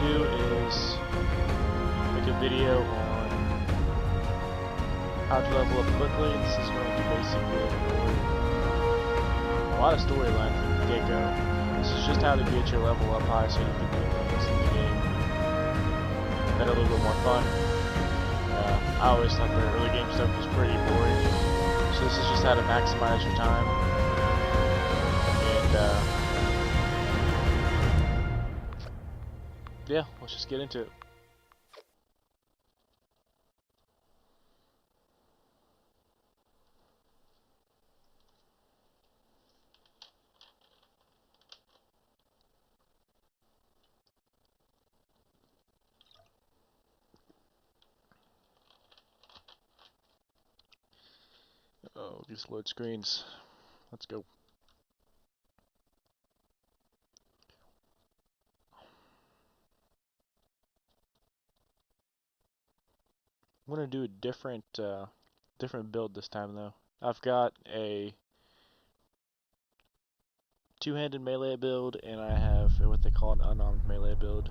do is make a video on how to level up quickly. This is going to basically ignore a lot of storyline from the get-go. This is just how to get your level up high so you can do things in the game that are a little bit more fun. I always thought the early game stuff was pretty boring, so this is just how to maximize your time. And yeah, let's just get into it. Oh, these load screens. Let's go. I'm gonna do a different build this time though. I've got a two-handed melee build, and I have what they call an unarmed melee build.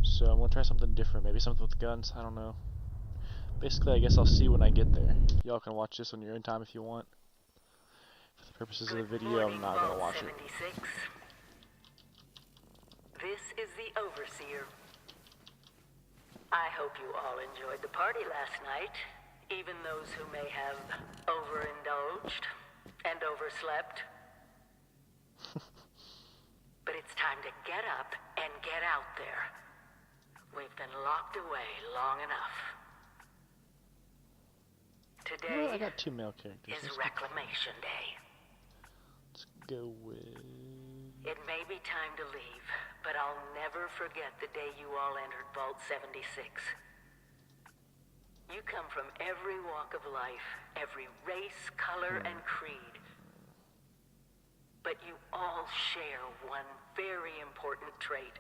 So I'm gonna try something different, maybe something with guns, I don't know. Basically, I guess I'll see when I get there. Y'all can watch this on your own time if you want. For the purposes of the video, I'm not gonna watch it. This is the Overseer. I hope you all enjoyed the party last night, even those who may have overindulged and overslept. But it's time to get up and get out there. We've been locked away long enough. Today I got two male characters. is Reclamation Day. Let's go with... It may be time to leave, but I'll never forget the day you all entered Vault 76. You come from every walk of life, every race, color, and creed. But you all share one very important trait.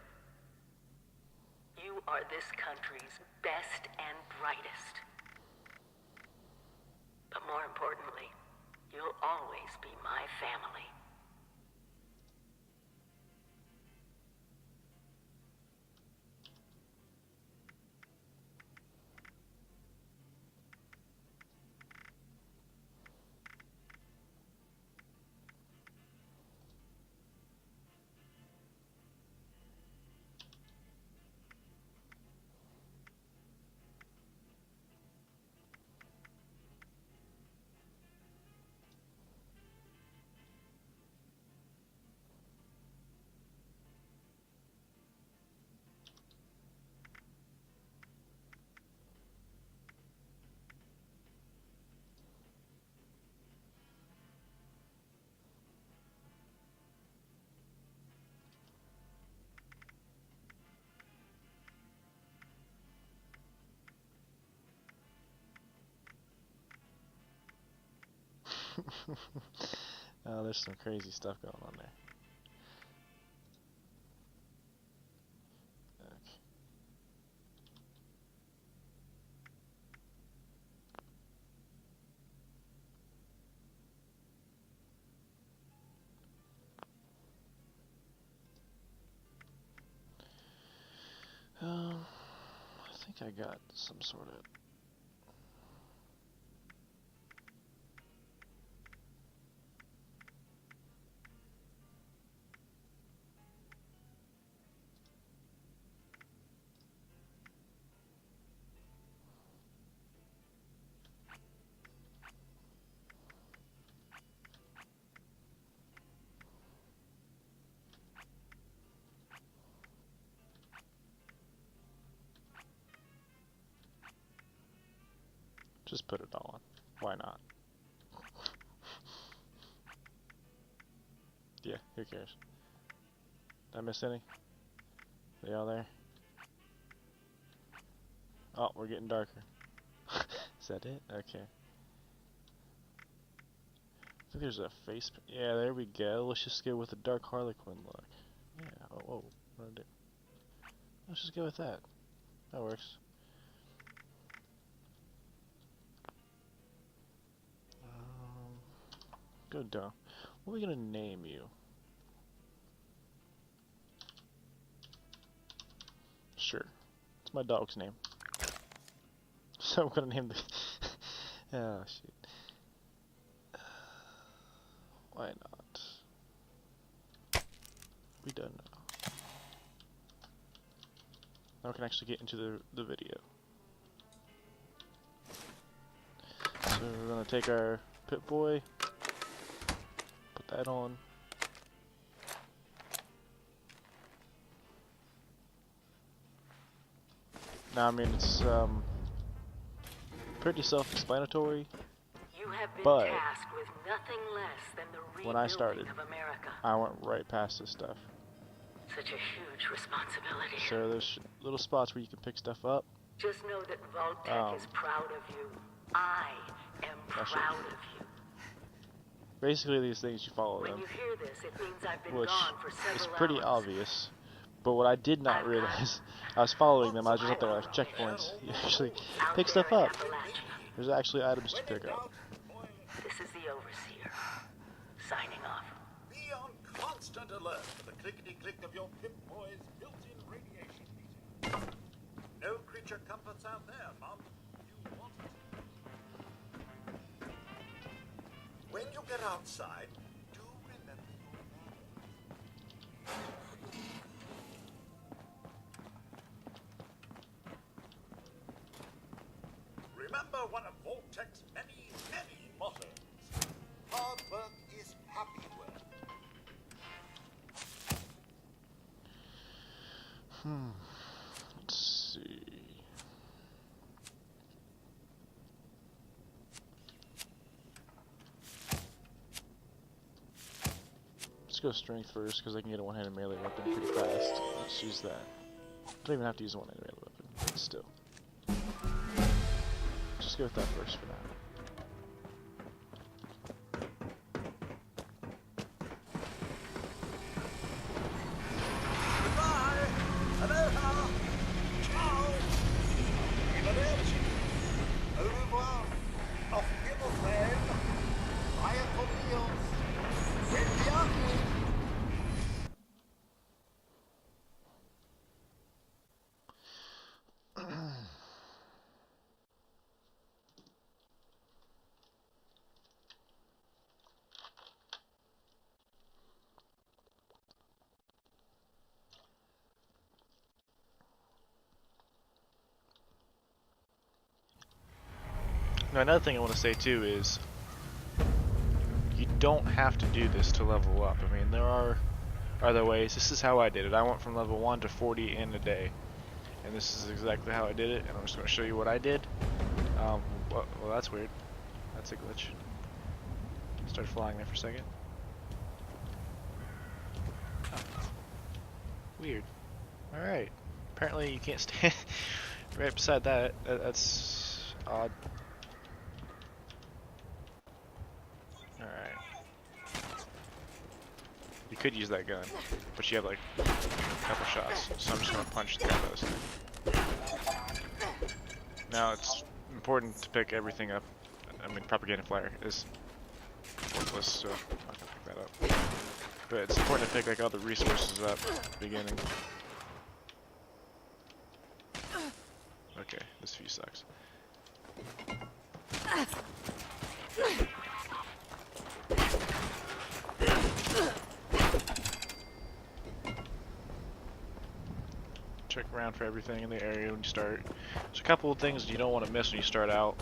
You are this country's best and brightest. But more importantly, you'll always be my family. Oh, there's some crazy stuff going on there. I think I got some sort of... Just put it all on. Why not? Yeah, who cares? Did I miss any? They all there? Oh, we're getting darker. Is that it? Okay. I think there's a face... Yeah, there we go. Let's just go with the dark Harlequin look. Yeah, oh, whoa. What did I do? Let's just go with that. That works. Good dog. What are we gonna name you? Sure. It's my dog's name. So I'm gonna name the... Oh, shit. Why not? We done now. Now we can actually get into the video. So we're gonna take our Pip-Boy, put that on. Now, I mean, it's pretty self-explanatory, You have been but tasked with nothing less than the when I rebuilding started, of America. I went right past this stuff. Such a huge responsibility. So there's little spots where you can pick stuff up. Just know that Vault-Tec is proud of you. I am proud of you. Basically, these things, you follow When them, you hear this, it means I've been which gone for several is pretty hours. obvious. But what I did not realize, I was following them, I was just up there like checkpoints. You actually Out pick there stuff in up. Appalachia. There's actually items to pick up. This is the Overseer. Signing off. Be on constant alert for the clickety-click of your Pip-Boy's built-in radiation meter. No creature comforts out there, Mom. You want it. When you get outside, do remember your manners. Remember one of Vault-Tec's many, many mottos. Hard work is happy work. Let's see. Let's go strength first, because I can get a one-handed melee weapon pretty fast. Let's use that. Don't even have to use a one-handed melee weapon, but still. Just go with that first for now. Goodbye. Aloha. Ciao. Arrivederci. Au revoir. Auf Wiedersehen. Fire for meals. Sentiamo. Now, another thing I want to say too is you don't have to do this to level up. I mean, there are other ways. This is how I did it. I went from level 1 to 40 in a day, and this is exactly how I did it. And I'm just going to show you what I did. Well, that's weird. That's a glitch. Started flying there for a second. Oh. Weird. All right. Apparently, you can't stand right beside that. That's odd. Alright. You could use that gun, but you have like a couple shots, so I'm just gonna punch through those. Now it's important to pick everything up. I mean, propaganda flyer is worthless, so I'm not gonna pick that up. But it's important to pick like all the resources up at the beginning. Okay, this view sucks. Check around for everything in the area when you start. There's a couple of things you don't want to miss when you start out.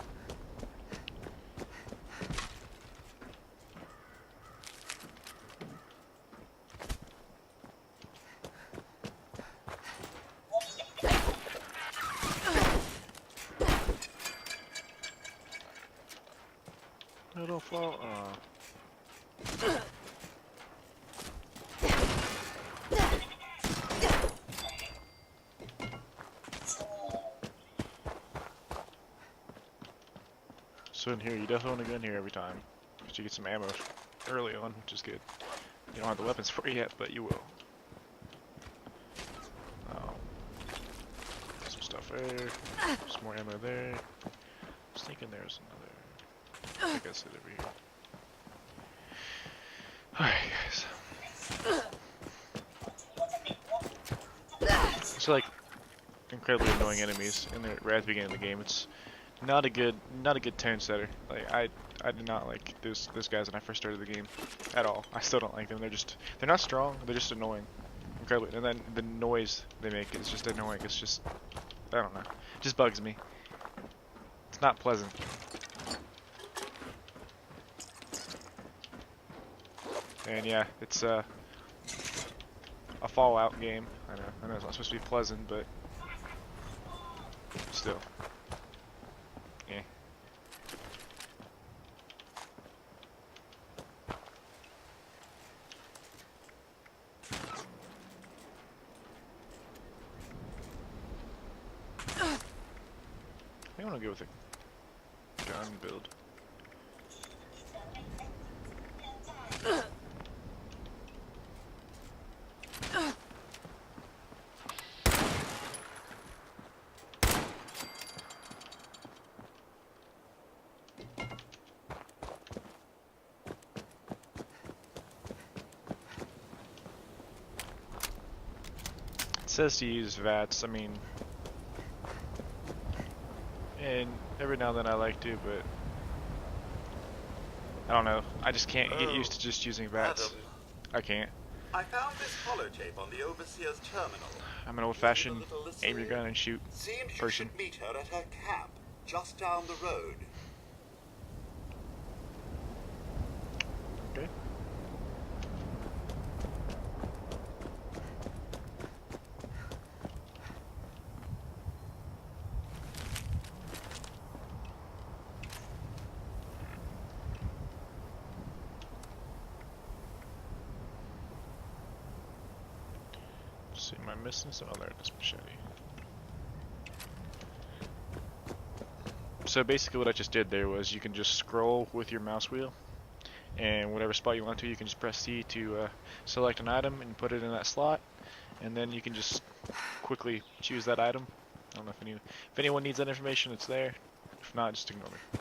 No, don't fall. So in here, you definitely want to go in here every time, because you get some ammo early on, which is good. You don't have the weapons for it yet, but you will. Some stuff there, some more ammo there. Just thinking there's another. I think that's it over here. Alright, guys. So like, incredibly annoying enemies in the right at the beginning of the game. It's not a good tone setter. Like I did not like those guys when I first started the game at all. I still don't like them. They're not strong. They're just annoying, incredibly. And then the noise they make is just annoying. It's just I don't know. It just bugs me. It's not pleasant. And yeah, it's a Fallout game. I know it's not supposed to be pleasant, but still. Yeah. I want to go with a gun build. It says to use VATS. I mean, and every now and then I like to, but I don't know. I just can't get used to just using VATS. Adam, I can't. I found this holotape on the Overseer's terminal. I'm an old-fashioned aim your gun and shoot Seems you person. should meet her at her camp, just down the road. Okay. Let's see, am I missing some? Oh, there it is, machete. So basically what I just did there was you can just scroll with your mouse wheel, and whatever spot you want to, you can just press C to select an item and put it in that slot, and then you can just quickly choose that item. I don't know if anyone needs that information, it's there. If not, just ignore me.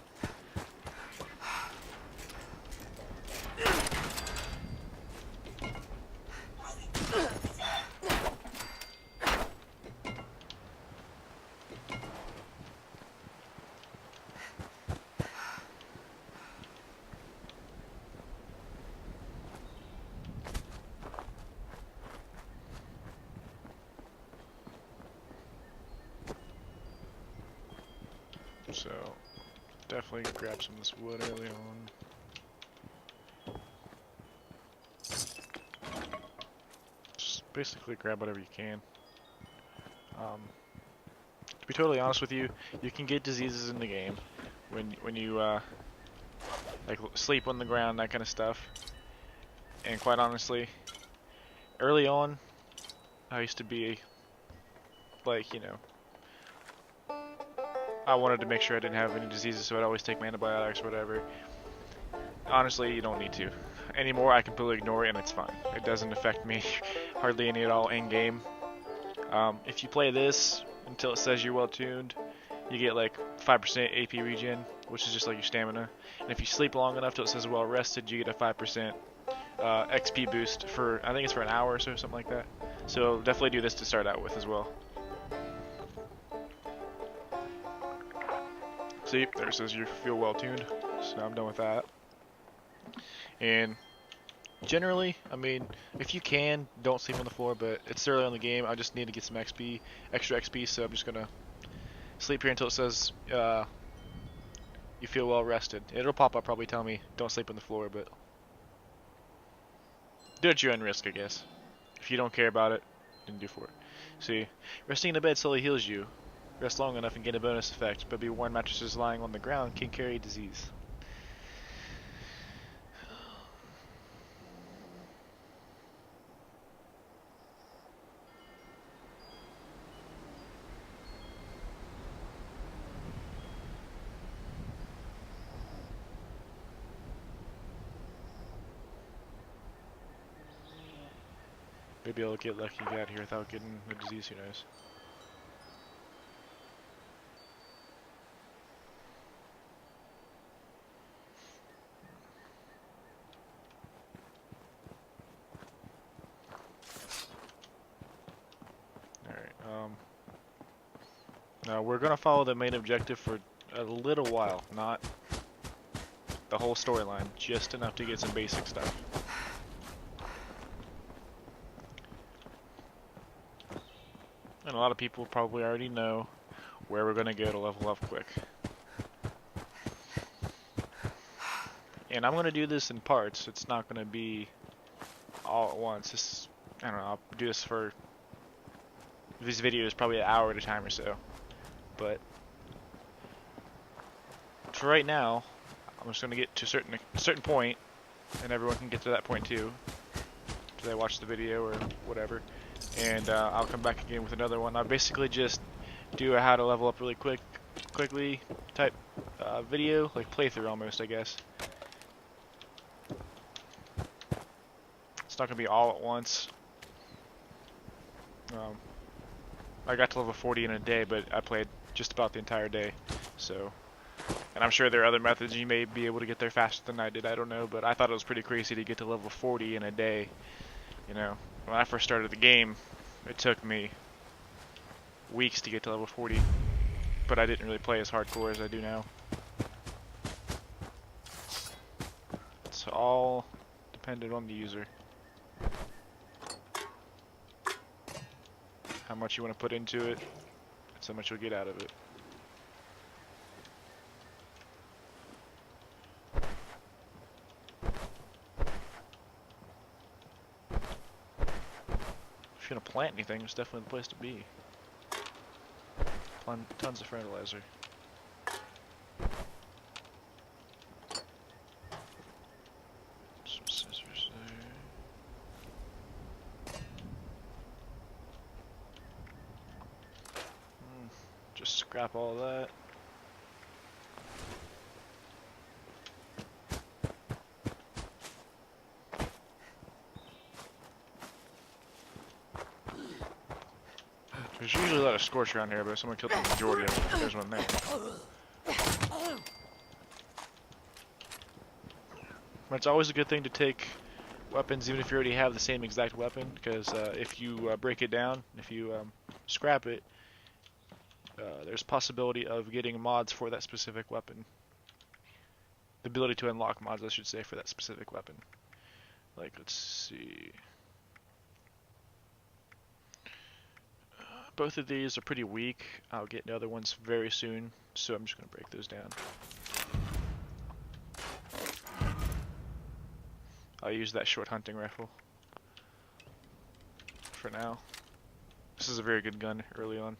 So, definitely grab some of this wood early on. Just basically grab whatever you can. To be totally honest with you, you can get diseases in the game when you like sleep on the ground, that kind of stuff. And quite honestly, early on, I used to be like, you know, I wanted to make sure I didn't have any diseases, so I'd always take my antibiotics or whatever. Honestly, you don't need to. Anymore, I completely ignore it and it's fine. It doesn't affect me hardly any at all in game. If you play this until it says you're well tuned, you get like 5% AP regen, which is just like your stamina. And if you sleep long enough till it says well rested, you get a 5% XP boost for, I think it's for an hour or so, something like that. So definitely do this to start out with as well. See, there it says you feel well tuned, so I'm done with that. And generally, I mean, if you can, don't sleep on the floor, but it's early on the game, I just need to get some XP, extra XP, so I'm just gonna sleep here until it says you feel well rested. It'll pop up probably tell me don't sleep on the floor, but do it at your own risk, I guess. If you don't care about it, then do for it. See, resting in the bed slowly heals you. Rest long enough and get a bonus effect, but be warned mattresses lying on the ground can carry disease. Maybe I'll get lucky and get out here without getting the disease, who knows. Alright, We're gonna follow the main objective for a little while, not the whole storyline, just enough to get some basic stuff. And a lot of people probably already know where we're gonna go to level up quick. And I'm gonna do this in parts. It's not gonna be all at once. I don't know, I'll do this for these videos probably an hour at a time or so. But for right now, I'm just gonna get to a certain point, and everyone can get to that point too. Do they watch the video or whatever? And I'll come back again with another one. I'll basically just do a how to level up really quickly type video, like playthrough almost, I guess. It's not gonna be all at once. I got to level 40 in a day, but I played just about the entire day. So, and I'm sure there are other methods you may be able to get there faster than I did. I don't know, but I thought it was pretty crazy to get to level 40 in a day. You know, when I first started the game, it took me weeks to get to level 40, but I didn't really play as hardcore as I do now. It's all dependent on the user. How much you want to put into it, that's how much you'll get out of it. If you're gonna plant anything, it's definitely the place to be. Plant tons of fertilizer. Some scissors there. Just scrap all that. There's usually a lot of scorch around here, but someone killed the majority of them. There's one there. But it's always a good thing to take weapons, even if you already have the same exact weapon, because if you break it down, if you scrap it, there's possibility of getting mods for that specific weapon. The ability to unlock mods, I should say, for that specific weapon. Like, let's see. Both of these are pretty weak. I'll get other ones very soon, so I'm just going to break those down. I'll use that short hunting rifle for now. This is a very good gun early on.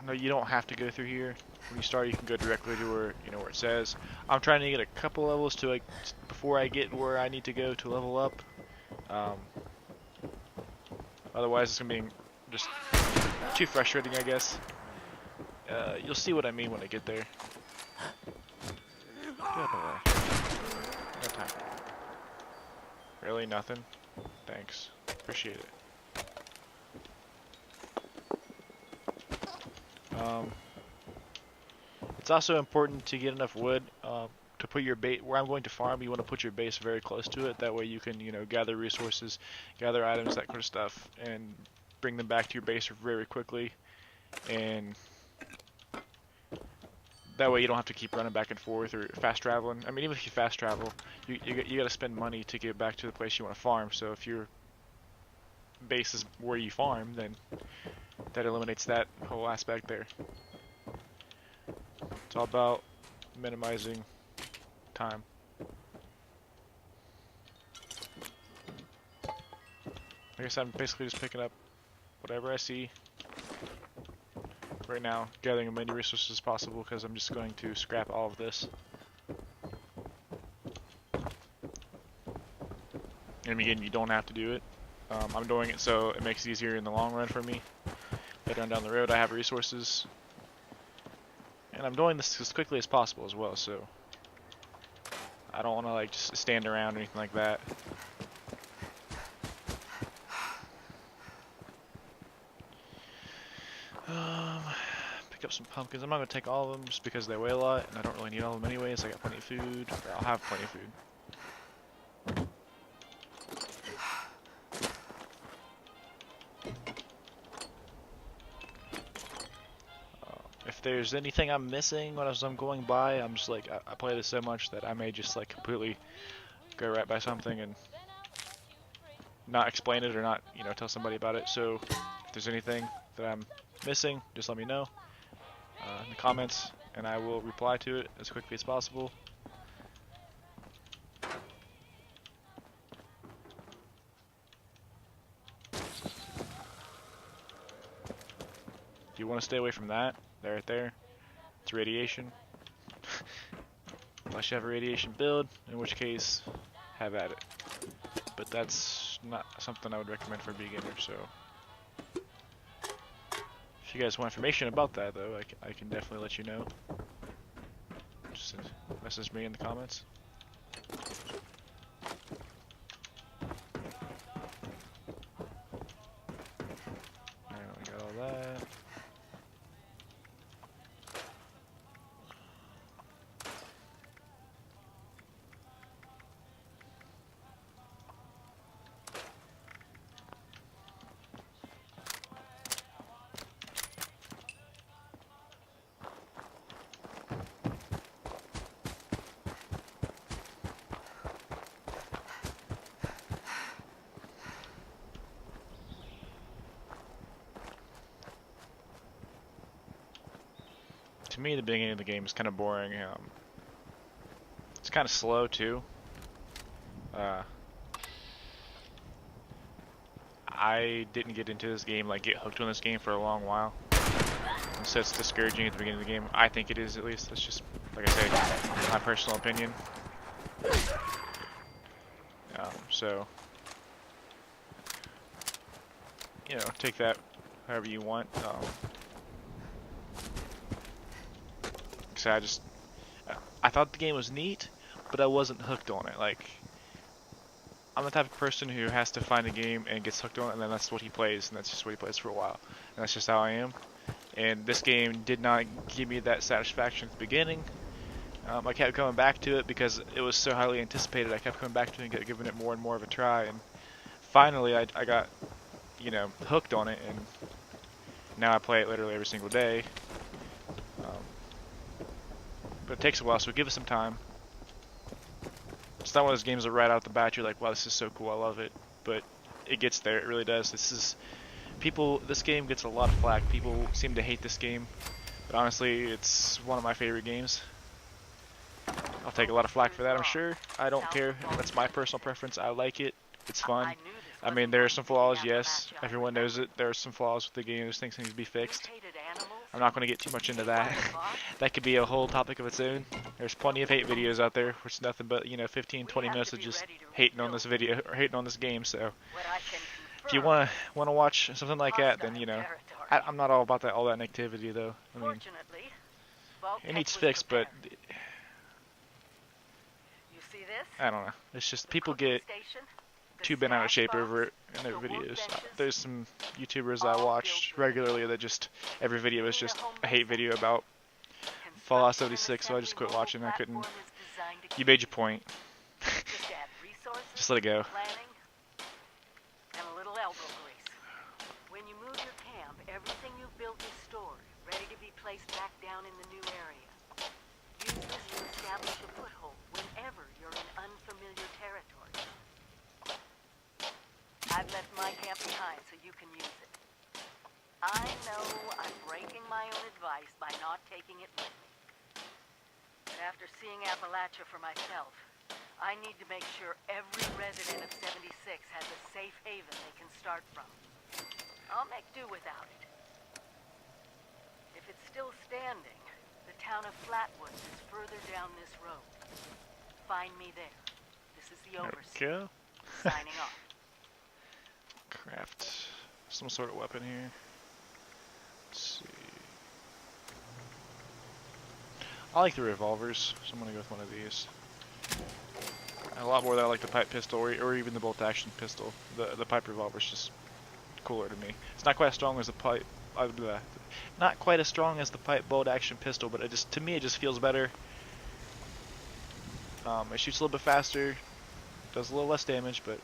No, you don't have to go through here. When you start, you can go directly to where where it says. I'm trying to get a couple levels to before I get where I need to go to level up. Otherwise, it's gonna be just too frustrating, I guess. You'll see what I mean when I get there. Get out of the way. No time. Really, nothing? Thanks. Appreciate it. It's also important to get enough wood to put your base where I'm going to farm. You want to put your base very close to it. That way you can, gather resources, gather items, that kind of stuff, and bring them back to your base very quickly. And that way you don't have to keep running back and forth or fast traveling. I mean, even if you fast travel, you got to spend money to get back to the place you want to farm. So if your base is where you farm, then that eliminates that whole aspect there. It's all about minimizing time. I guess I'm basically just picking up whatever I see right now, gathering as many resources as possible, because I'm just going to scrap all of this. And again, you don't have to do it. I'm doing it so it makes it easier in the long run for me. Later on down the road, I have resources. And I'm doing this as quickly as possible as well, so I don't want to just stand around or anything like that. Pick up some pumpkins. I'm not gonna take all of them just because they weigh a lot, and I don't really need all of them anyways. I got plenty of food. I'll have plenty of food. If there's anything I'm missing as I'm going by, I'm just like, I play this so much that I may just like completely go right by something and not explain it or not, you know, tell somebody about it. So if there's anything that I'm missing, just let me know in the comments, and I will reply to it as quickly as possible. If you want to stay away from that, right there, it's radiation. Unless you have a radiation build, in which case, have at it. But that's not something I would recommend for beginners, so. If you guys want information about that, though, I can definitely let you know. Just message me in the comments. Alright, we got all that. To me, the beginning of the game is kind of boring. It's kind of slow too. I didn't get into this game, like get hooked on this game for a long while. And so it's discouraging at the beginning of the game. I think it is, at least. That's just, like I say, my personal opinion. So, you know, take that however you want. So I thought the game was neat, but I wasn't hooked on it. Like, I'm the type of person who has to find a game and gets hooked on it, and then that's what he plays, and that's just what he plays for a while. And that's just how I am. And this game did not give me that satisfaction at the beginning. I kept coming back to it because it was so highly anticipated. I kept coming back to it and giving it more and more of a try. And finally, I got, you know, hooked on it, and now I play it literally every single day. But it takes a while, so give it some time. It's not one of those games that right out the bat you're like, wow, this is so cool, I love it. But it gets there, it really does. This game gets a lot of flack. People seem to hate this game, but honestly, it's one of my favorite games. I'll take a lot of flack for that, I'm sure. I don't care. That's my personal preference. I like it. It's fun. I mean, there are some flaws, yes. Everyone knows it. There are some flaws with the game. There's things that need to be fixed. I'm not going to get too much into that. That could be a whole topic of its own. There's plenty of hate videos out there, which is nothing but, you know, 15, 20 minutes of just hating on this video, or hating on this game, so. If you want to watch something like that, then, you know, I'm not all about all that negativity, though. I mean, it needs fixed, but I don't know. It's just people get too bent out of shape over it in their videos. There's some YouTubers I watch regularly that just, every video is just a hate video about Fallout 76, so I just quit watching. I couldn't. You made your point. Just let it go. When you move your camp, everything you built is stored, ready to be placed back down in the new area. Use this to establish a foothold whenever you're in unfamiliar territory. I've left my camp behind so you can use it. I know I'm breaking my own advice by not taking it with me. But after seeing Appalachia for myself, I need to make sure every resident of 76 has a safe haven they can start from. I'll make do without it. If it's still standing, the town of Flatwoods is further down this road. Find me there. This is the Overseer. Signing off. Craft some sort of weapon here. Let's see. I like the revolvers, so I'm gonna go with one of these. A lot more than I like the pipe pistol or even the bolt action pistol. The pipe revolver is just cooler to me. It's not quite as strong as the pipe not quite as strong as the pipe bolt action pistol, but it just, to me, it just feels better. It shoots a little bit faster, does a little less damage, but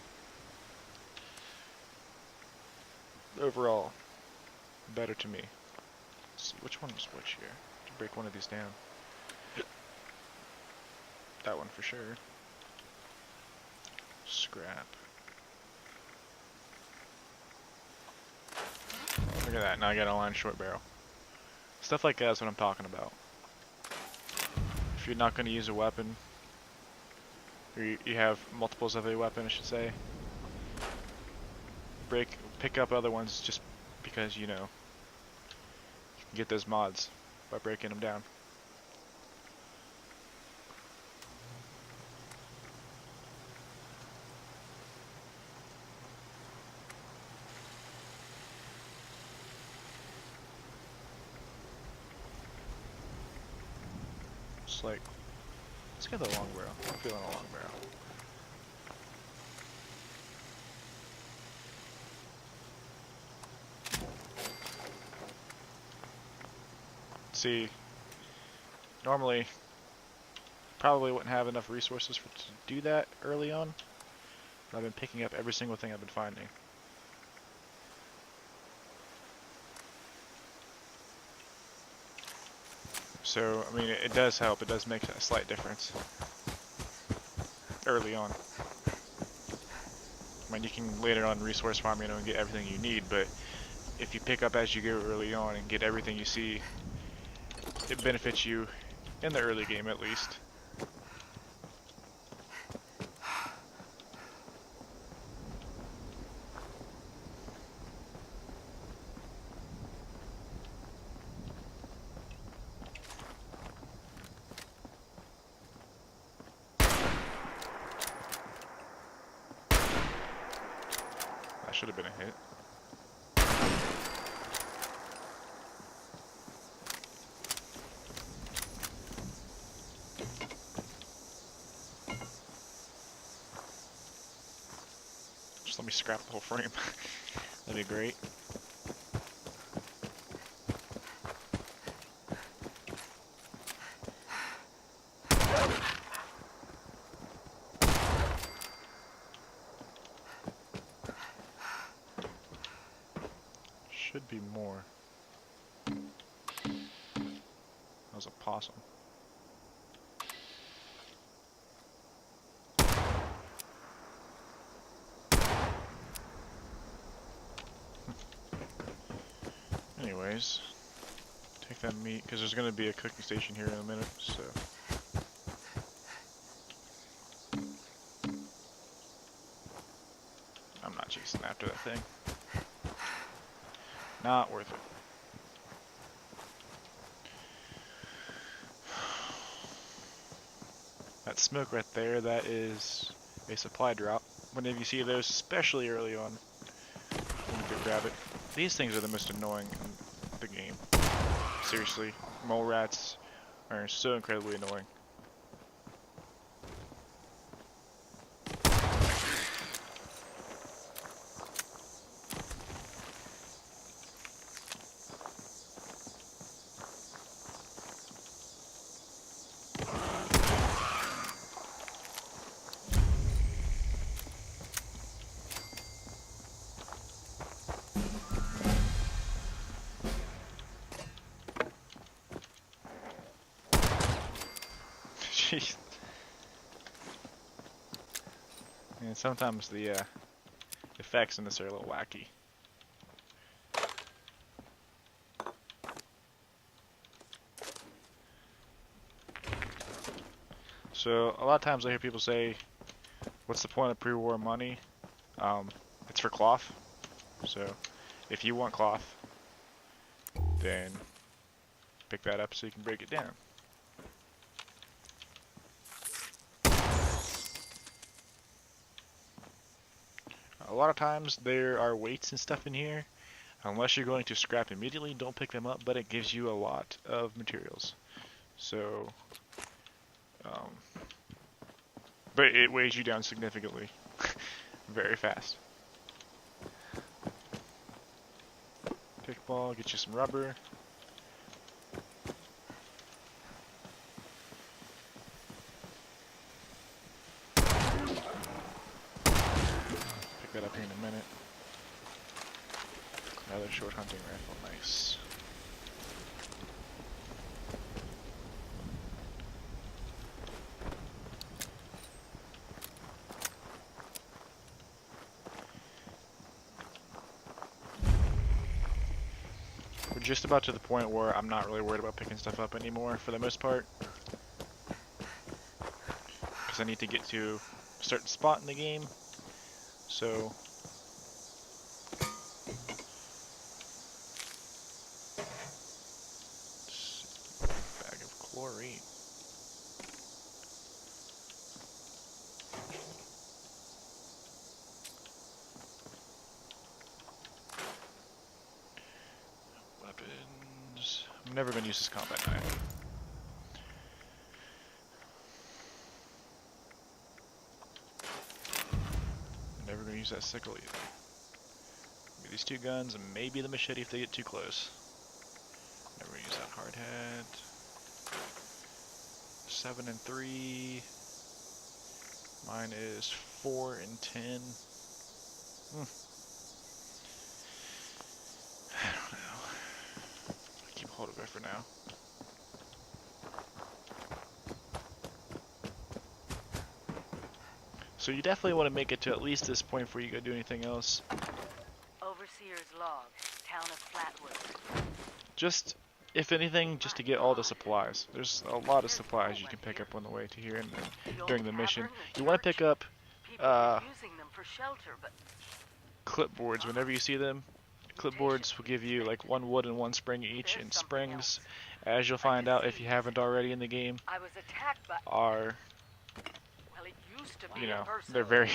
overall, better to me. Let's see, which one was which here? To break one of these down. That one for sure. Scrap. Look at that, now I got a line short barrel. Stuff like that is what I'm talking about. If you're not going to use a weapon, or you have multiples of a weapon, I should say, pick up other ones just because, you know, you can get those mods by breaking them down. Just like, let's get the long barrel. I'm feeling a long barrel. See, normally probably wouldn't have enough resources to do that early on, but I've been picking up every single thing I've been finding. So, I mean, it does help. It does make a slight difference early on. I mean, you can later on resource farm, you know, and get everything you need, but if you pick up as you go early on and get everything you see, it benefits you in the early game at least. That should have been a hit. Just let me scrap the whole frame. That'd be great. Should be more. That was a possum. Anyways, take that meat, because there's going to be a cooking station here in a minute, so. I'm not chasing after that thing. Not worth it. That smoke right there, that is a supply drop. Whenever you see those, especially early on, you need to grab it. These things are the most annoying in the game. Seriously, mole rats are so incredibly annoying. Jeez. And sometimes the effects in this are a little wacky. So a lot of times I hear people say, what's the point of pre-war money? It's for cloth. So if you want cloth, then pick that up so you can break it down. A lot of times there are weights and stuff in here. Unless you're going to scrap immediately, don't pick them up, but it gives you a lot of materials. So, but it weighs you down significantly, very fast. Kickball, get you some rubber. Pick that up here in a minute. Another short hunting rifle, nice. We're just about to the point where I'm not really worried about picking stuff up anymore for the most part. Because I need to get to a certain spot in the game. So bag of chlorine. Weapons. I'm never gonna use this combat knife. I'm never gonna use that sickle either. Maybe these two guns and maybe the machete if they get too close. Never gonna use that hard hat. 7 and 3. Mine is 4 and 10. I don't know. I'll keep hold of it for now. So you definitely want to make it to at least this point before you go do anything else. Overseer's log, town of Flatwood. Just, if anything, just to get all the supplies. There's a lot of supplies you can pick up on the way to here and during the mission. You want to pick up Using them for shelter, but clipboards whenever you see them. Clipboards will give you like 1 wood and 1 spring each, and springs, as you'll find out if you haven't already in the game, I was attacked by, are, well, it used to be you know, a person. they're very,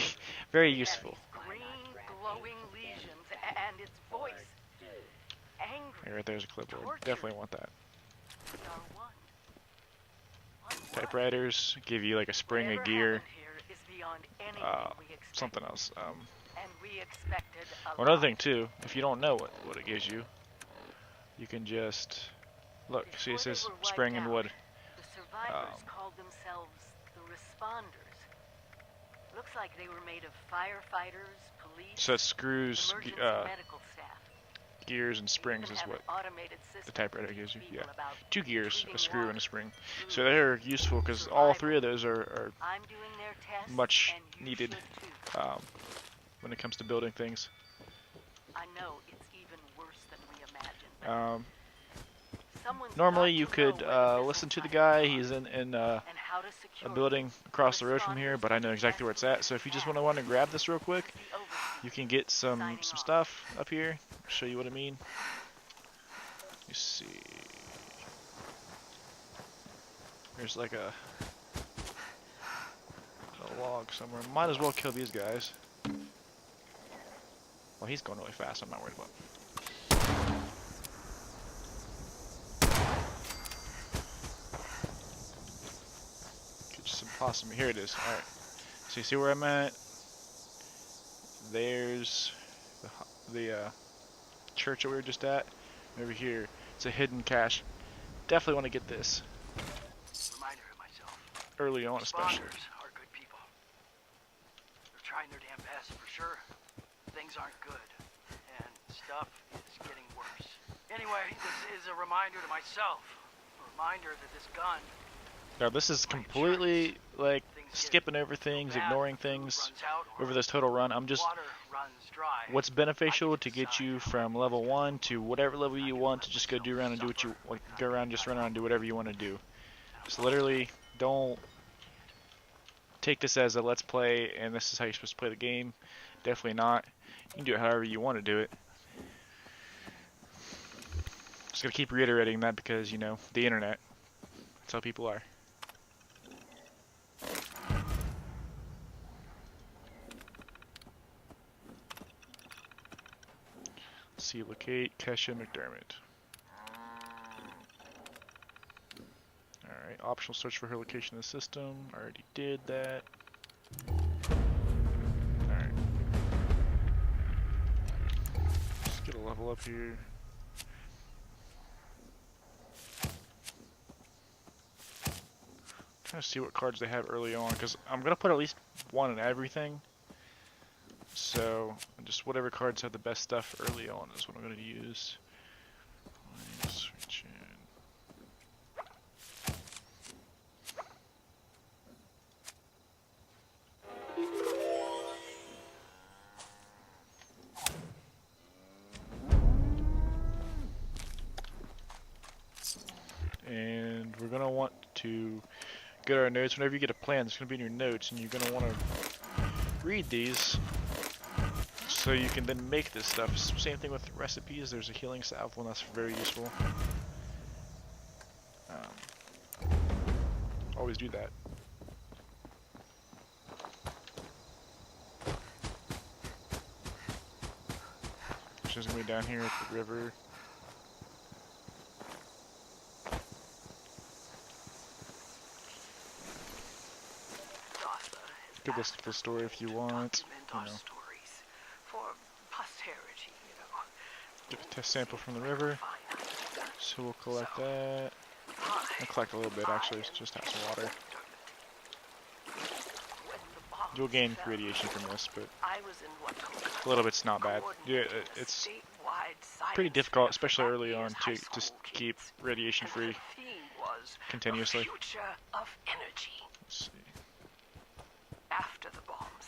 very useful. Green glowing lesions and its voice angry. Hey, right there's a clipboard. Definitely want that. Star one. Typewriters give you like a spring of Whatever gear, happened here is beyond anything we expected. something else. And we expected a Another lot. thing too, if you don't know what it gives you, you can just look. See, it Before they says were wiped spring and out, wood. The survivors called themselves the responders. Looks like they were made of firefighters, police, So it screws, emergency medical staff. gears and springs Even is have what an automated the system typewriter to gives you. teach Yeah, people about 2 gears, a treating screw and water, a spring. food, So they're useful because all 3 of those are I'm doing their tests, much and you needed should too. when it comes to building things. I know it's even worse than we imagined. Someone's Normally got you to could know when listen to the missiles guy. fire He's in and how to a secure building across the road from here, but I know exactly where it's at. So if you just want to grab this real quick, the overseer. you can get some stuff up here. Show you what I mean. You see, there's like a log somewhere. Might as well kill these guys. Well, he's going really fast. I'm not worried about it. Get some possum. Here it is. All right. So you see where I'm at? There's the church that we were just at. And over here, it's a hidden cache. Definitely want to get this Reminder of myself. early on, especially. Responders are good people. They're trying their damn best for sure. Things aren't good, and stuff is getting worse. Anyway, this is a reminder to myself. A reminder that this gun Now this is completely like skipping over things, ignoring things over this total run. I'm just water runs dry. what's beneficial to get you from level 1 to whatever level you want to just go do around and do what you like, go around and just run around and do whatever you want to do. Just literally don't take this as a let's play and this is how you're supposed to play the game. Definitely not. You can do it however you want to do it. Just gonna keep reiterating that because, you know, the internet. That's how people are. See, locate Kesha McDermott. Alright, optional search for her location in the system. I already did that. Alright. Let's get a level up here. trying to see what cards they have early on, because I'm gonna put at least one in everything. So just whatever cards have the best stuff early on is what I'm gonna use. Switch in. And we're gonna want to get our notes. Whenever you get a plan, it's gonna be in your notes, and you're gonna want to read these so you can then make this stuff. Same thing with recipes. There's a healing salve one that's very useful. Always do that. She's gonna be down here at the river. Give us the story if you want. You know. For posterity, you know. Get a test sample from the river. So we'll collect that. I'll collect a little bit actually, just have some water. You'll gain radiation from this, but a little bit's not bad. Yeah, it's pretty difficult, especially early on, to just keep radiation free continuously. Let's see. After the bombs,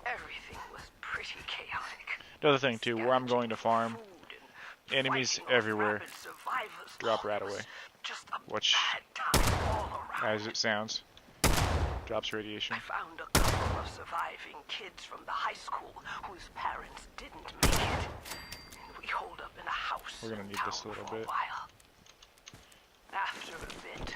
everything was pretty chaotic. Another thing too, where I'm going to farm, enemies everywhere drop right away, which, as it sounds, drops radiation. I found a couple of surviving kids from the high school whose parents didn't make it. And we holed up in a house. We're gonna need this a little bit. After a bit,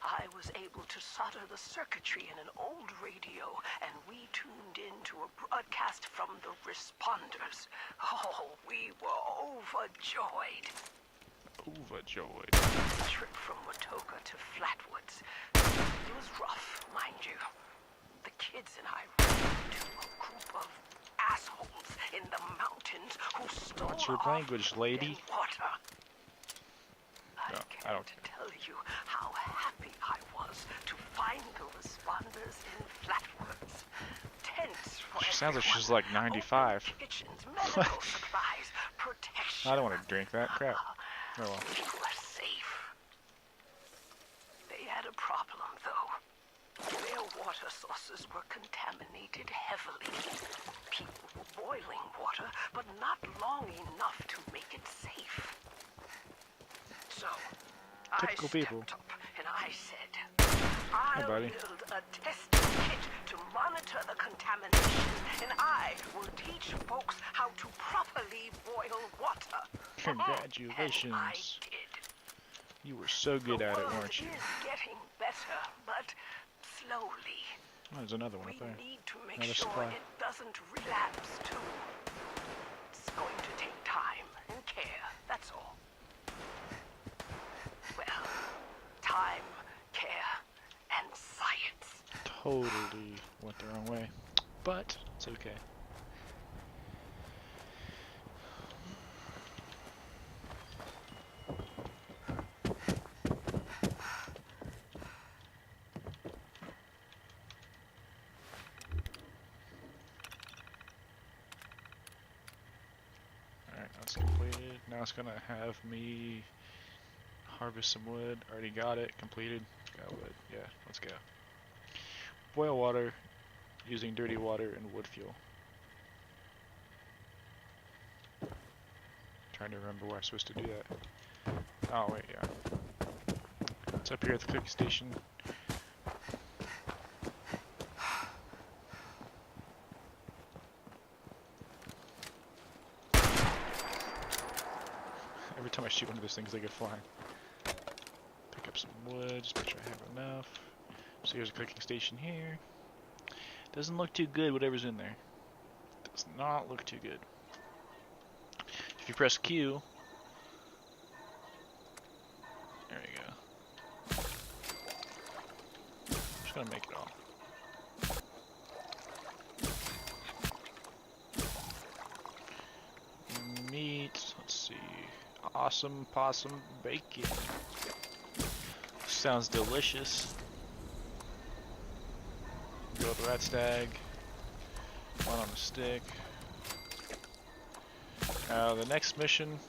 I was able to solder the circuitry in an old radio, and we tuned into a broadcast from the responders. Oh, we were overjoyed. Overjoyed. The trip from Watoka to Flatwoods. It was rough, mind you. The kids and I ran into a group of assholes in the mountains who stole What's your our language, food lady? and water. No, I I don't can't tell you how happy I was to find the responders in Flatwoods. Tents for She sounds like she's everyone, like 95. open kitchens, medical supplies, protection. I don't want to drink that crap. Oh well. We were safe. They had a problem, though. Their water sources were contaminated heavily. People were boiling water, but not long enough to make it safe. So, Typical I people. stepped up and I said, I'll buddy. build a testing kit to monitor the contamination, and I will teach folks how to properly boil water. Congratulations. And I did. You were so good at it, weren't you? The world is getting better, but slowly. Oh, there's another one We up there. need to make Another sure supply. it doesn't relapse too. It's going to take time and care, that's all. Well, time, care, and science. Totally went the wrong way, but it's okay. Alright, that's completed. Now it's gonna have me harvest some wood. Already got it completed. Got wood. Yeah, let's go. Boil water using dirty water and wood fuel. Trying to remember where I'm supposed to do that. Oh wait, yeah. It's up here at the cooking station. Every time I shoot one of those things, they get flying. Pick up some wood, just make sure I have enough. So here's a cooking station here. Doesn't look too good, whatever's in there. Does not look too good. If you press Q, there you go. Just gonna make it all. Meat, let's see. Awesome possum bacon. Sounds delicious. go with the rat stag. One on the stick. The next mission.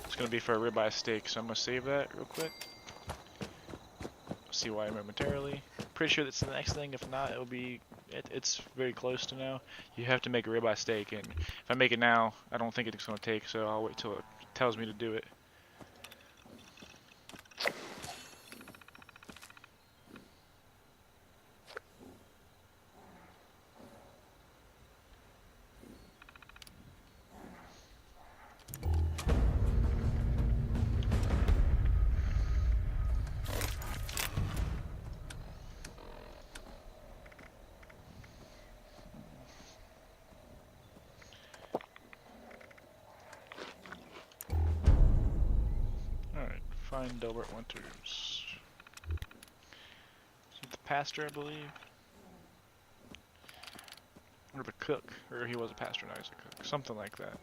It's gonna be for a ribeye steak, so I'm gonna save that real quick. See why momentarily. Pretty sure that's the next thing. If not, it'll be. It's very close to now. You have to make a ribeye steak, and if I make it now, I don't think it's gonna take. So I'll wait till it tells me to do it. Find Delbert Winters. Is it the pastor, I believe? Or the cook. Or he was a pastor, now he's a cook. Something like that.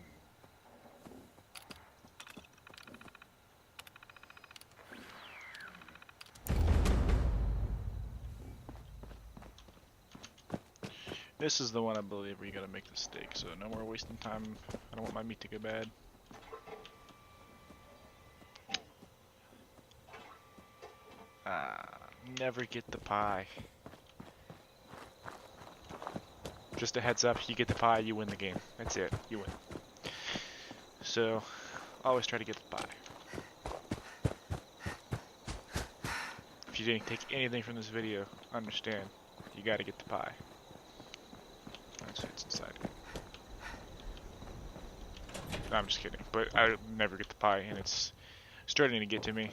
This is the one, I believe, where you gotta make the steak, so no more wasting time. I don't want my meat to go bad. Never get the pie. Just a heads up, you get the pie, you win the game. That's it, you win. So, always try to get the pie. If you didn't take anything from this video, understand, you gotta get the pie. That's what's inside it. No, I'm just kidding, but I never get the pie, and it's starting to get to me.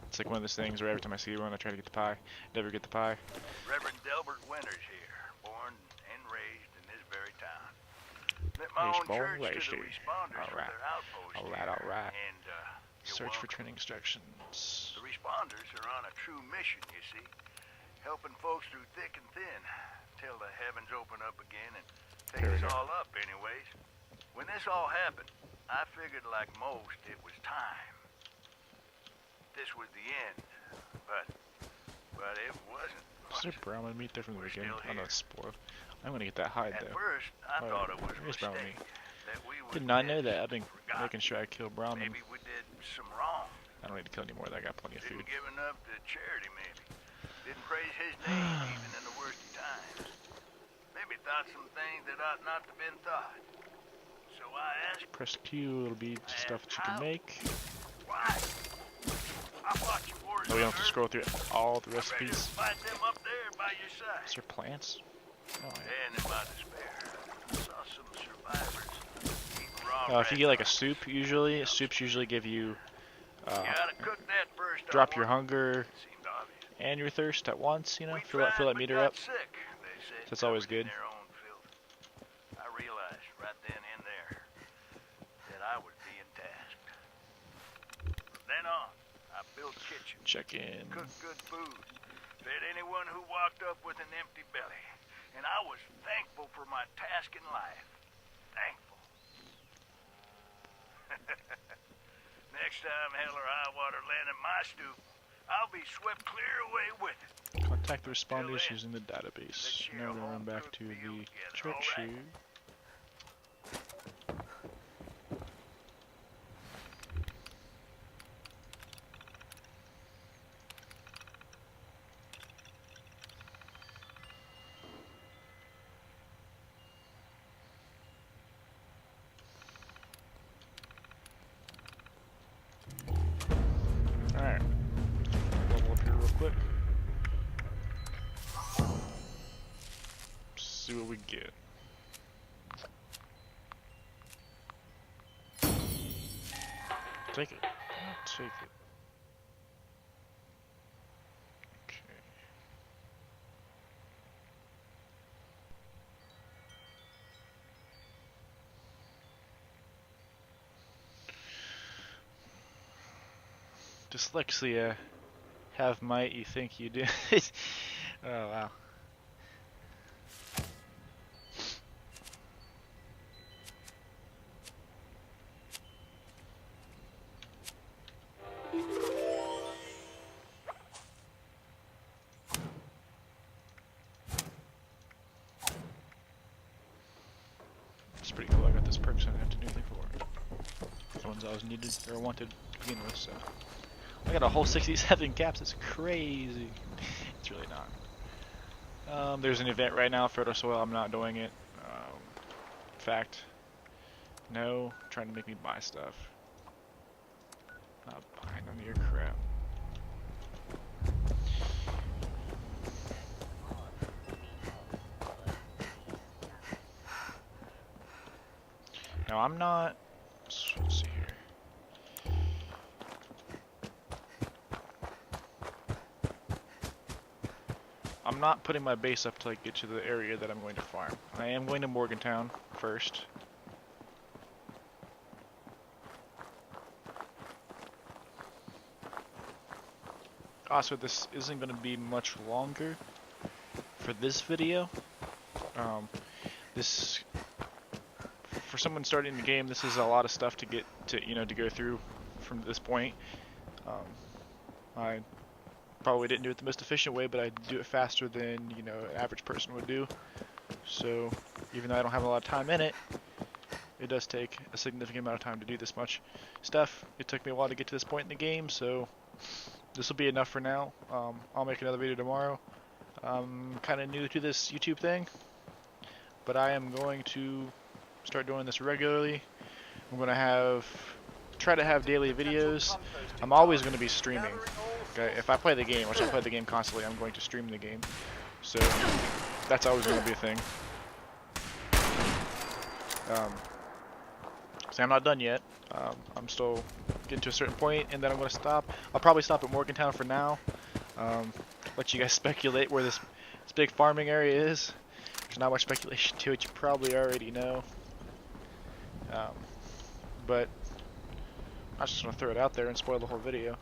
It's like one of those things where every time I see one, I try to get the pie. Never get the pie. Reverend Delbert Winters here, born and raised in this very town. Met my own church to the responders for their outpost Alright. And, Search for training instructions. the responders are on a true mission, you see. Helping folks through thick and thin, till the heavens open up again and take us all up anyways. When this all happened, I figured like most, it was time. This was the end, but it wasn't. Is there brown meat there from the beginning? still Oh no, here. it's spoiled. I'm gonna get that hide At though. first, I thought it was a Here's brown mistake. meat. That we Did would not know miss, that. I've been forgotten. making sure I kill brown meat. Maybe we did some wrong. I don't need to kill anymore. I got plenty of food. Didn't give enough to charity, maybe. Didn't praise his name, even in the worst of times. Maybe thought some things that ought not to been thought. So I asked, Press Q. It'll be stuff that you can make. why? I thought you were. Oh, we don't have to scroll through all the recipes. Fight them up there by your side. Is there plants? Oh, yeah. And in my despair, I saw some survivors eating raw If you get like a soup, usually soups usually give you gotta cook that first. drop your hunger Seemed obvious. and your thirst at once. You know, We fill tried, that but meter got up. Sick, they said, That's always covered in good. their own filth. I realized right then and there that I was being tasked. From then on, I built kitchens, Check in. cooked good food, fed anyone who walked up with an empty belly, and I was thankful for my task in life. Thankful. Next time hell or high water land in my stoop, I'll be swept clear away with it. Contact the responders then, using the database. let's share Now a to run home back cooked to meal the together, church alright? here. Alright. Level up here real quick. See what we get. Take it. I'll take it. Okay. Dyslexia. Have might, you think you do. Oh wow. perks I have to do anything for. The ones I was needed or wanted to begin with, so. I got a whole 67 caps, it's crazy. It's really not. There's an event right now, Fertile Soil, I'm not doing it. In fact, no, trying to make me buy stuff. Not buying none of your crap. Now I'm not, let's see here. I'm not putting my base up till I get to the area that I'm going to farm. I am going to Morgantown first. Also, this isn't going to be much longer for this video. For someone starting the game, this is a lot of stuff to get to, to go through from this point. I probably didn't do it the most efficient way, but I do it faster than, an average person would do. So, even though I don't have a lot of time in it, it does take a significant amount of time to do this much stuff. It took me a while to get to this point in the game, so this will be enough for now. I'll make another video tomorrow. I'm kind of new to this YouTube thing, but I am going to start doing this regularly. I'm going to try to have daily videos. I'm always going to be streaming. Okay, if I play the game, which I play the game constantly, I'm going to stream the game. So that's always going to be a thing. So I'm not done yet. I'm still getting to a certain point, and then I'm going to stop. I'll probably stop at Morgantown for now. Let you guys speculate where this big farming area is. There's not much speculation to it. You probably already know. But I just want to throw it out there and spoil the whole video.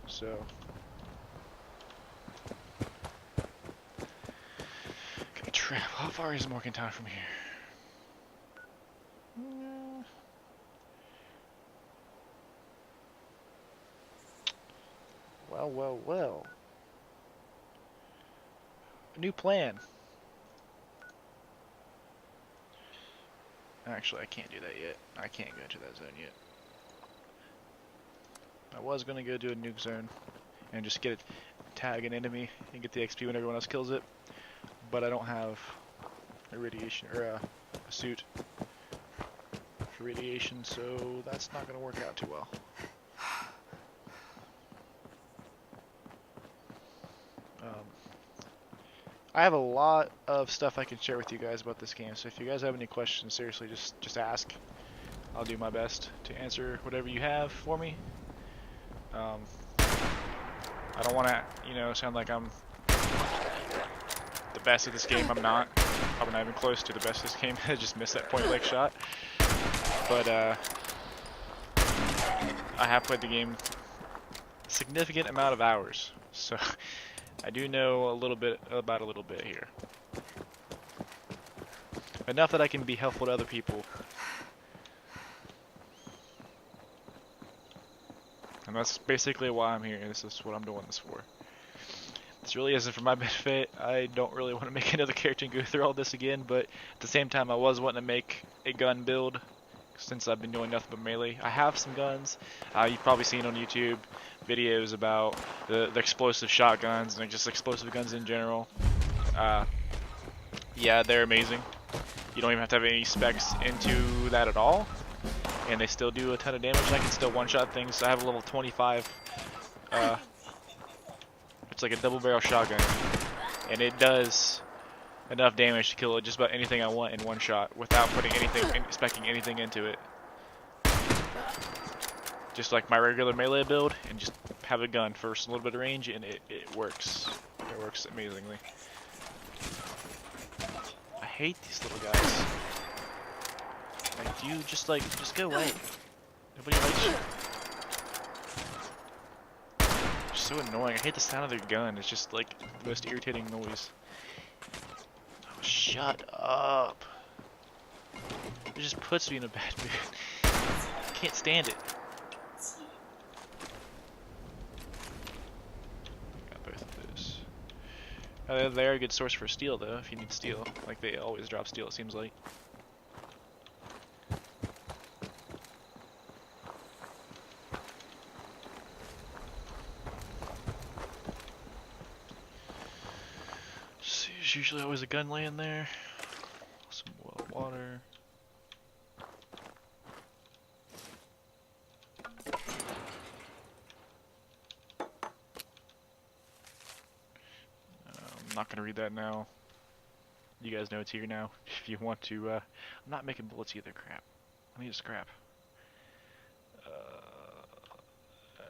So. Okay, travel. How far is Morgantown from here? Well. A new plan. Actually, I can't do that yet. I can't go into that zone yet. I was going to go do a nuke zone and just tag an enemy and get the XP when everyone else kills it. But I don't have a radiation or a suit for radiation, so that's not going to work out too well. I have a lot of stuff I can share with you guys about this game, so if you guys have any questions, seriously, just ask. I'll do my best to answer whatever you have for me. I don't want to, sound like I'm the best at this game. I'm not. Probably not even close to the best at this game. I just missed that point-blank shot. But I have played the game a significant amount of hours, so I do know a little bit about a little bit here. Enough that I can be helpful to other people. And that's basically why I'm here. This is what I'm doing this for. This really isn't for my benefit. I don't really want to make another character and go through all this again, but at the same time I was wanting to make a gun build since I've been doing nothing but melee. I have some guns. You've probably seen on YouTube videos about the explosive shotguns and just explosive guns in general. Yeah, they're amazing. You don't even have to have any specs into that at all, and they still do a ton of damage. I can still one-shot things. I have a level 25. It's like a double barrel shotgun, and it does enough damage to kill just about anything I want in one shot without putting specking anything into it. Just like my regular melee build, and just have a gun for a little bit of range, and it works. It works amazingly. I hate these little guys. Like, you just go away. Nobody likes you. They're so annoying. I hate the sound of their gun. It's just like the most irritating noise. Oh, shut up. It just puts me in a bad mood. I can't stand it. Got both of those. They are a good source for steel, though, if you need steel. Like, they always drop steel, it seems like. There's usually always a gun laying there. Some boiled water. I'm not gonna read that now. You guys know it's here now. If you want to, I'm not making bullets either. Crap. I need a scrap.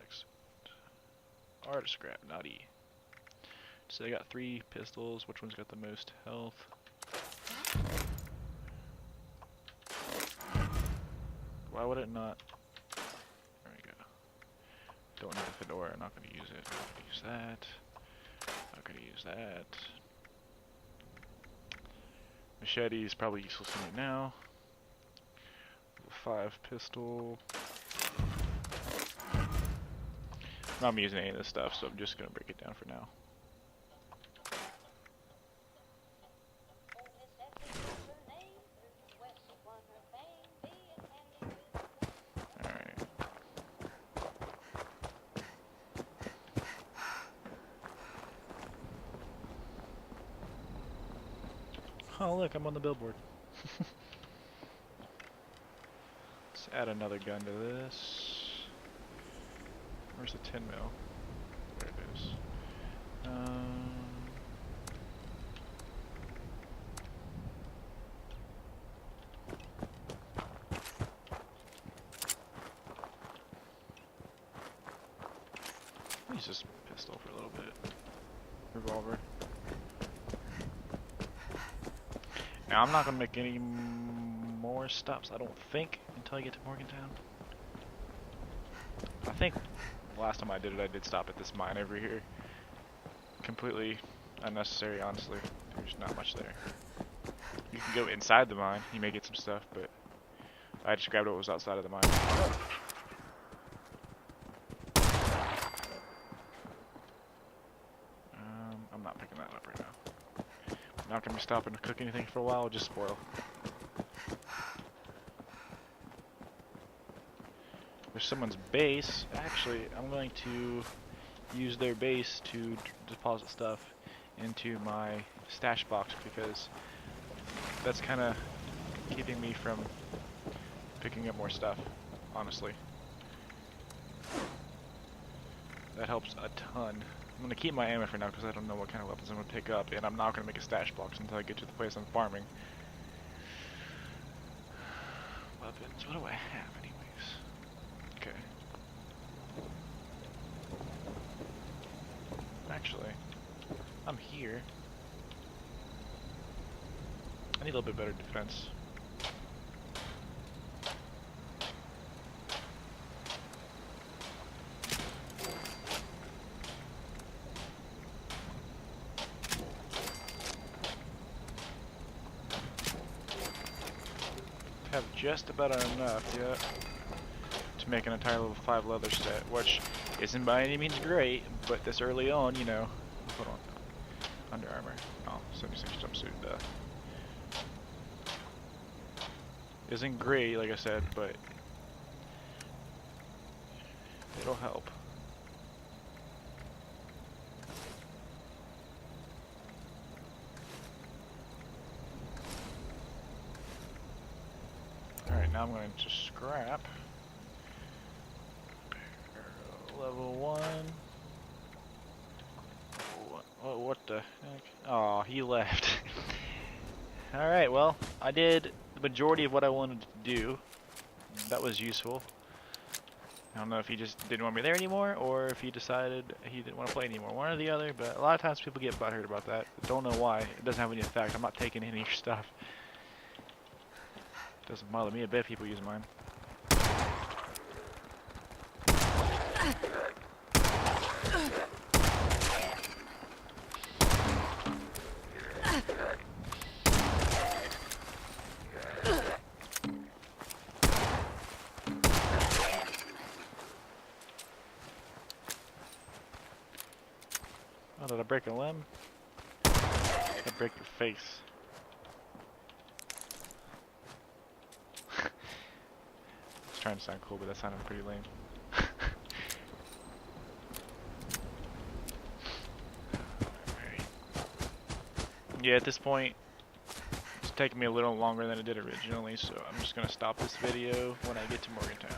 X. R to scrap, not E. So I got 3 pistols. Which one's got the most health? Why would it not? There we go. Don't need the fedora. I'm not going to use it. Not going to use that. Not going to use that. Machete is probably useless to me now. 5 pistol. I'm not using any of this stuff, so I'm just going to break it down for now. Alright. Oh look, I'm on the billboard. Let's add another gun to this. Where's the 10 mil? There it is. Use this pistol for a little bit. Revolver. Now I'm not gonna make any more stops, I don't think, until I get to Morgantown. I think last time I did it, I did stop at this mine over here. Completely unnecessary, honestly. There's not much there. You can go inside the mine, you may get some stuff, but I just grabbed what was outside of the mine. I'm not picking that up right now. I'm not going to be stopping to cook anything for a while, it'll just spoil. There's someone's base. Actually, I'm going to use their base to deposit stuff into my stash box because that's kind of keeping me from picking up more stuff, honestly. That helps a ton. I'm going to keep my ammo for now because I don't know what kind of weapons I'm going to pick up, and I'm not going to make a stash box until I get to the place I'm farming. Weapons, what do I have anyways? Okay. Actually, I'm here. I need a little bit better defense. Have just about enough yet to make an entire level 5 leather set, which isn't by any means great, but this early on, you know. Hold on. Under Armour. Oh, 76 jumpsuit, duh. Isn't great, like I said, but it'll help. Alright, now I'm going to scrap. Level 1. What the heck? Oh, he left. Alright, well, I did the majority of what I wanted to do. That was useful. I don't know if he just didn't want me there anymore, or if he decided he didn't want to play anymore. One or the other, but a lot of times people get butthurt about that. Don't know why. It doesn't have any effect. I'm not taking any of your stuff. Doesn't bother me a bit if people use mine. Oh, did I break a limb? I break your face. I was trying to sound cool, but that sounded pretty lame. Alright. Yeah, at this point, it's taking me a little longer than it did originally, so I'm just gonna stop this video when I get to Morgantown.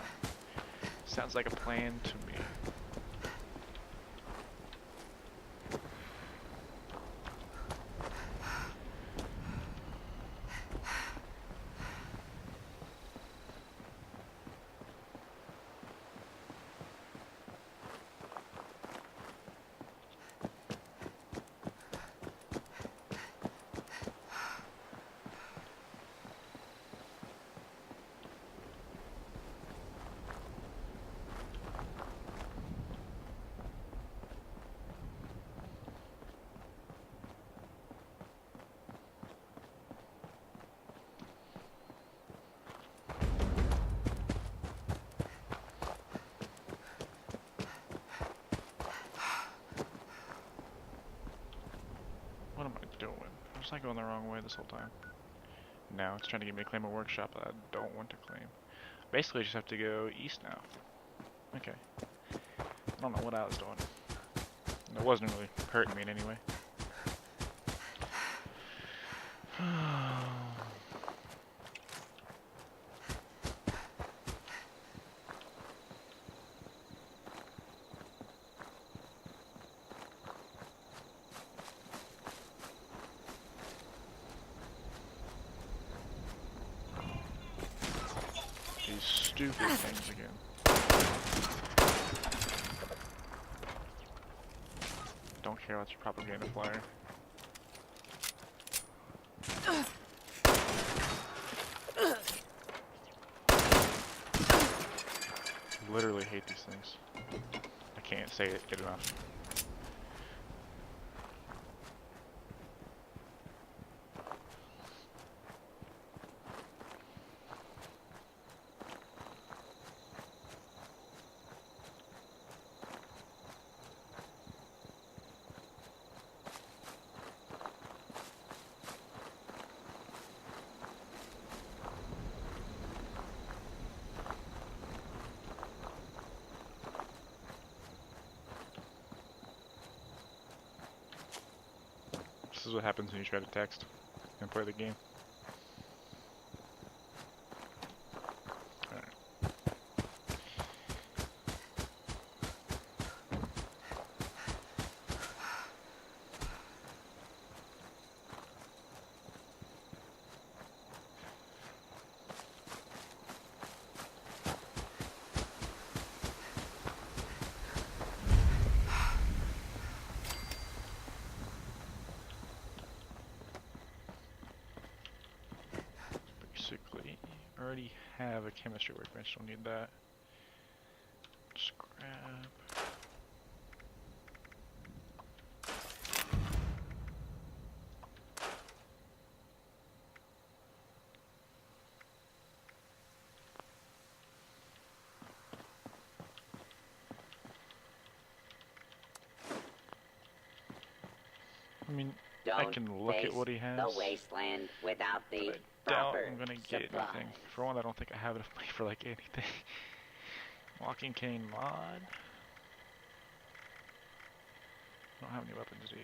Sounds like a plan to me. What am I doing? I'm just not going the wrong way this whole time. Now it's trying to get me to claim a workshop that I don't want to claim. Basically, I just have to go east now. Okay. I don't know what I was doing. It wasn't really hurting me in any way. These stupid things again. Don't care about your propaganda flyer. Literally hate these things. I can't say it enough. This is what happens when you try to text and play the game. Alright. Basically, I already have a chemistry workbench, don't need that. Scrap. I mean, I can look at what he has. The wasteland without the But I doubt proper I'm gonna get supplies. anything. For one, I don't think I have enough money for like anything. Walking cane mod. Don't have any weapons, do you?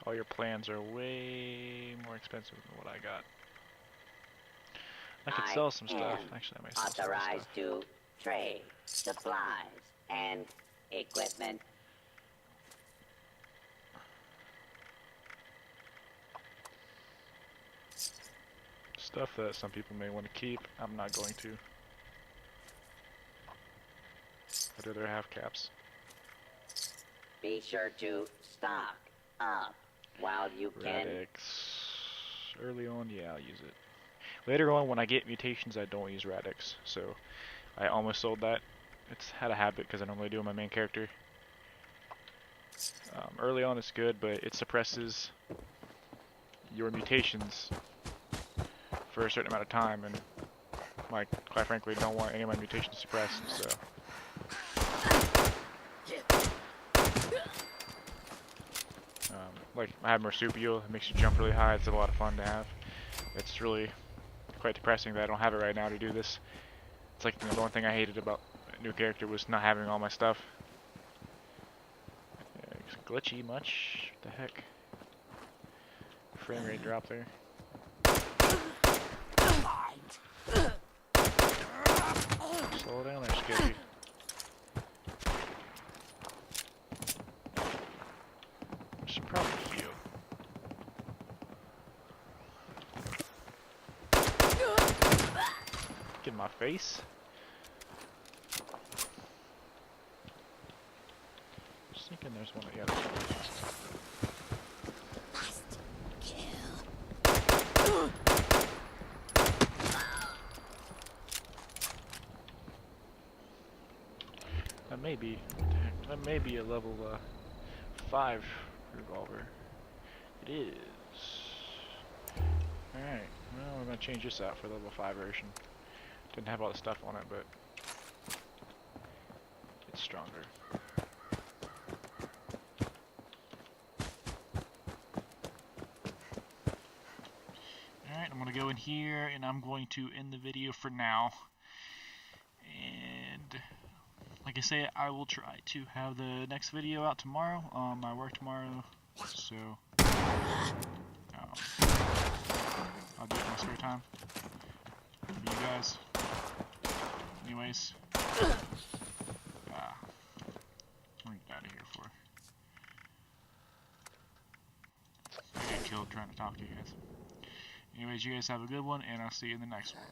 All your plans are way more expensive than what I got. I could sell some stuff. am Actually, I might sell some authorized stuff. to trade supplies and equipment. Stuff that some people may want to keep. I'm not going to. I'd rather have caps. Be sure to stock up while you can. Radix. Early on, yeah, I'll use it. Later on, when I get mutations, I don't use Radix. So, I almost sold that. It's had a habit because I normally do my main character. Early on, it's good, but it suppresses your mutations for a certain amount of time, and like, quite frankly, don't want any of my mutations suppressed, so. Like, I have Marsupial, it makes you jump really high, it's a lot of fun to have. It's really quite depressing that I don't have it right now to do this. It's like the only thing I hated about a new character was not having all my stuff. It's glitchy much? What the heck? frame rate drop there. Slow down there, Skippy. Should probably heal. Get in my face. Just thinking there's one. Yeah, there's one. That may be a level 5 revolver. It is. Alright, well we're gonna change this out for the level 5 version. Didn't have all the stuff on it, but it's stronger. Alright, I'm gonna go in here and I'm going to end the video for now. And like I say, I will try to have the next video out tomorrow. I work tomorrow, so I'll do it in my spare time for you guys. Anyways, what are you out of here for? I got killed trying to talk to you guys. Anyways, you guys have a good one, and I'll see you in the next one.